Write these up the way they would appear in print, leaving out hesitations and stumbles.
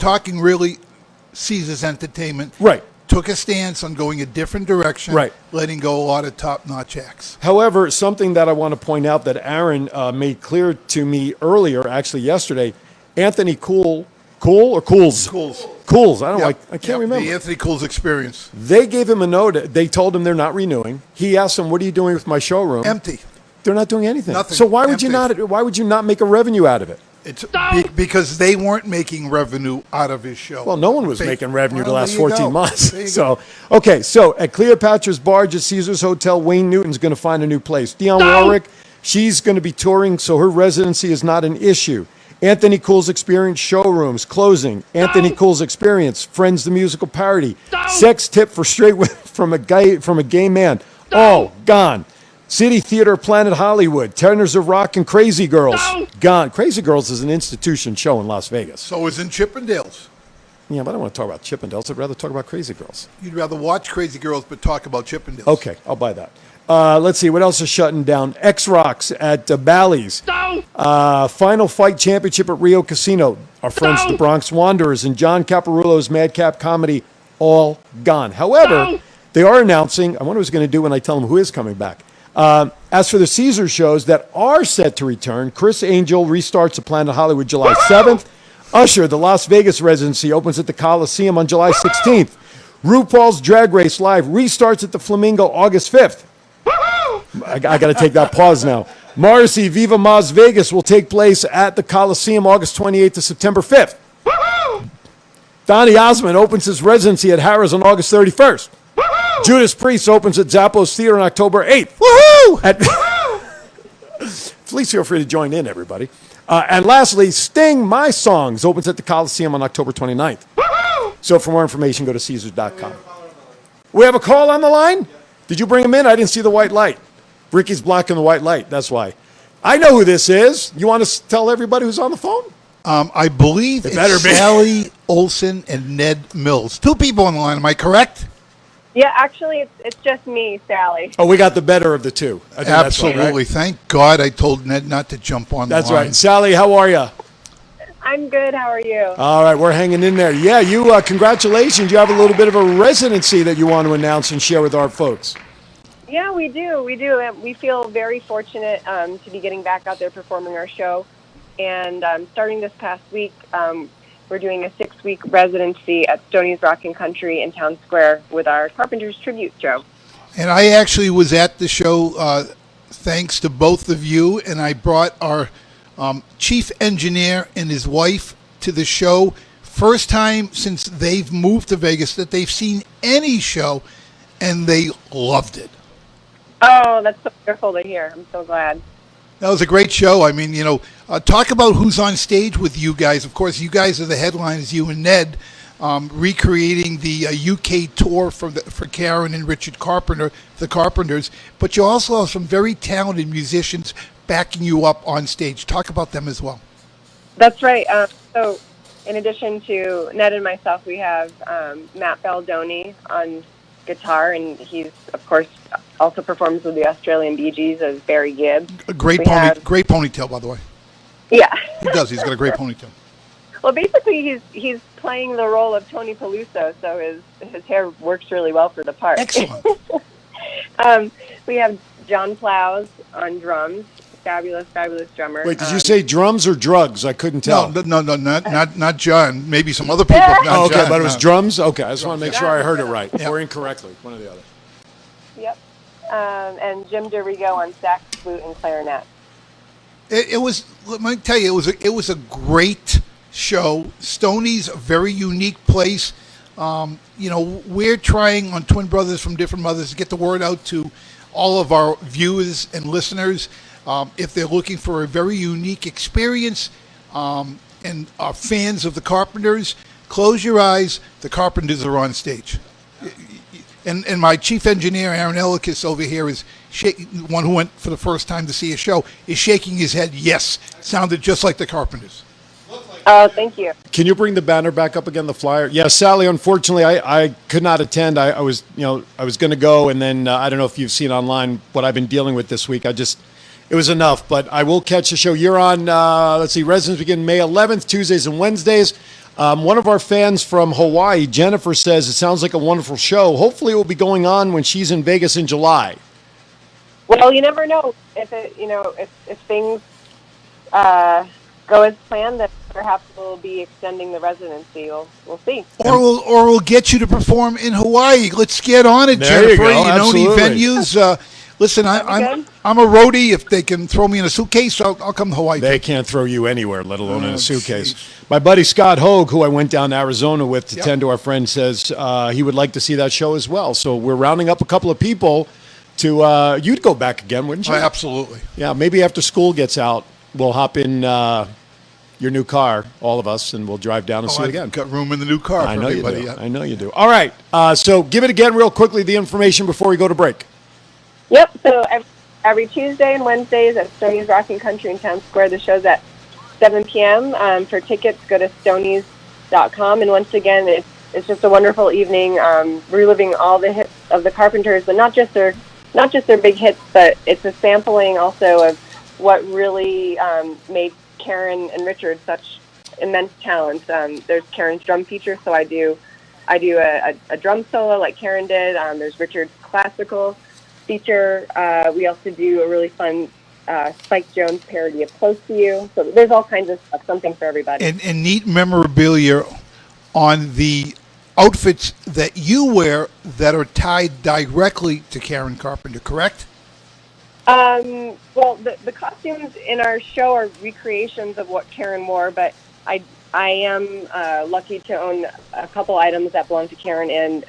talking really Caesars Entertainment. Right. Took a stance on going a different direction, Right. letting go a lot of top-notch acts. However, something that I want to point out that Aaron made clear to me earlier, actually yesterday, Anthony Cool or Cools? Cools. I can't remember. The Anthony Cools Experience. They gave him a note. They told him they're not renewing. He asked them, "What are you doing with my showroom?" Empty. They're not doing anything. Nothing. So why would Empty. you not? Why would you not make a revenue out of it? It's because they weren't making revenue out of his show. Well, no one was making revenue the last there you 14 go. months. There you So, okay, so at Cleopatra's Barge at Caesars Hotel, Wayne Newton's going to find a new place. Dionne Warwick, she's going to be touring, so her residency is not an issue. Anthony Cool's Experience showrooms closing. Anthony Cool's Experience, Friends the musical parody. Sex tip for straight from a gay man. All gone. City Theater Planet Hollywood, Tenors of Rock and Crazy Girls, gone. Crazy Girls is an institution show in Las Vegas. So is in Chippendales. Yeah, but I don't want to talk about Chippendales. I'd rather talk about Crazy Girls. You'd rather watch Crazy Girls but talk about Chippendales. Okay, I'll buy that. Let's see, what else is shutting down? X-Rocks at Bally's. Final Fight Championship at Rio Casino. Our friends the Bronx Wanderers and John Caparulo's Madcap Comedy, all gone. However, they are announcing, I wonder what he's going to do when I tell them who is coming back. As for the Caesar shows that are set to return, Chris Angel restarts at Planet Hollywood July 7th. Usher, the Las Vegas residency, opens at the Coliseum on July 16th. RuPaul's Drag Race Live restarts at the Flamingo August 5th. I got to take that pause now. Morrissey Viva Mas Vegas will take place at the Coliseum August 28th to September 5th. Donny Osmond opens his residency at Harrah's on August 31st. Judas Priest opens at Zappos Theater on October 8th. Please feel free to join in, everybody. And lastly, Sting, My Songs, opens at the Coliseum on October 29th. So for more information, go to Caesars.com. We have a call on the line? Did you bring him in? I didn't see the white light. Ricky's blocking the white light. That's why. I know who this is. You want to tell everybody who's on the phone? I believe it's Sally Olson and Ned Mills. Two people on the line. Am I correct? Yeah, actually, it's just me, Sally. Oh, we got the better of the two. I think Absolutely. That's right? Thank God I told Ned not to jump on the line. That's right. Sally, how are you? I'm good. How are you? All right, we're hanging in there. Yeah, you, congratulations. You have a little bit of a residency that you want to announce and share with our folks. Yeah, we do. We do. And we feel very fortunate to be getting back out there performing our show. And starting this past week, we're doing a 6-week residency at Stoney's Rockin' Country in Town Square with our Carpenters tribute show. And I actually was at the show thanks to both of you, and I brought our chief engineer and his wife to the show. First time since they've moved to Vegas that they've seen any show, and they loved it. Oh, that's so wonderful to hear. I'm so glad. That was a great show. I mean, talk about who's on stage with you guys. Of course, you guys are the headliners, you and Ned, recreating the UK tour for Karen and Richard Carpenter, the Carpenters. But you also have some very talented musicians backing you up on stage. Talk about them as well. That's right. So in addition to Ned and myself, we have Matt Baldoni on guitar, and he's, of course, also performs with the Australian Bee Gees as Barry Gibb. A great ponytail, by the way. Yeah. He does. He's got a great ponytail. Well, basically, he's playing the role of Tony Peluso, so his hair works really well for the part. Excellent. We have John Plows on drums. Fabulous drummer. Wait, did you say drums or drugs? I couldn't tell. No, not John. Maybe some other people. Oh, okay, John, but it was drums? Okay, I just want to make sure I heard it right. Yeah. Or incorrectly, one or the other. Yep. And Jim DeRigo on sax, flute, and clarinet. It was. Let me tell you, it was a great show. Stoney's a very unique place. We're trying on Twin Brothers from Different Mothers to get the word out to all of our viewers and listeners. If they're looking for a very unique experience and are fans of the Carpenters, close your eyes. The Carpenters are on stage. And my chief engineer, Aaron Ellikis, over here is one who went for the first time to see a show, is shaking his head. Yes, sounded just like the Carpenters. Oh, thank you. Can you bring the banner back up again, the flyer? Yeah, Sally, unfortunately, I could not attend. I was going to go, and then I don't know if you've seen online what I've been dealing with this week. It was enough, but I will catch the show. You're on, residencies begin May 11th, Tuesdays and Wednesdays. One of our fans from Hawaii, Jennifer, says it sounds like a wonderful show. Hopefully, it will be going on when she's in Vegas in July. Well, you never know if if things go as planned, that perhaps we'll be extending the residency. We'll see. Or we'll get you to perform in Hawaii. Let's get on it, There you Jennifer. go. Know any Absolutely. venues? Listen, I'm a roadie. If they can throw me in a suitcase, I'll come to Hawaii. They can't throw you anywhere, let alone in a suitcase. geez. My buddy Scott Hogue, who I went down to Arizona with to Yep. tend to our friend, says he would like to see that show as well. So we're rounding up a couple of people to you'd go back again, wouldn't you? Oh, absolutely. Yeah, maybe after school gets out, we'll hop in your new car, all of us, and we'll drive down and see it I've again. got room in the new car I for know you everybody. do. I know you do. All right. So give it again real quickly, the information before we go to break. Yep. So every Tuesday and Wednesdays at Stoney's Rockin Country in Town Square, the show's at 7 p.m. For tickets, go to stoney's.com. And once again, it's just a wonderful evening, reliving all the hits of the Carpenters, but not just their big hits, but it's a sampling also of what really made Karen and Richard such immense talents. There's Karen's drum feature, so I do a drum solo like Karen did. There's Richard's classical feature. We also do a really fun Spike Jones parody of Close to You. So there's all kinds of stuff, something for everybody. And neat memorabilia on the outfits that you wear that are tied directly to Karen Carpenter, correct? Well, the costumes in our show are recreations of what Karen wore, but I am lucky to own a couple items that belong to Karen, and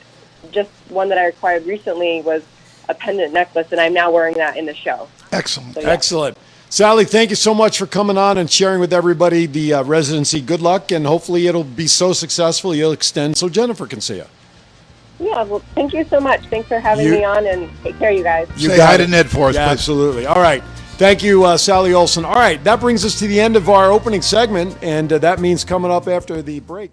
just one that I acquired recently was a pendant necklace, and I'm now wearing that in the show. Excellent. So, yeah. Excellent. Sally, thank you so much for coming on and sharing with everybody the residency. Good luck, and hopefully it'll be so successful you'll extend so Jennifer can see you. Yeah, well, thank you so much. Thanks for having me on, and take care, you guys. Say hi to Ned for us, Yeah, please. absolutely. All right. Thank you, Sally Olson. All right, that brings us to the end of our opening segment, and that means coming up after the break.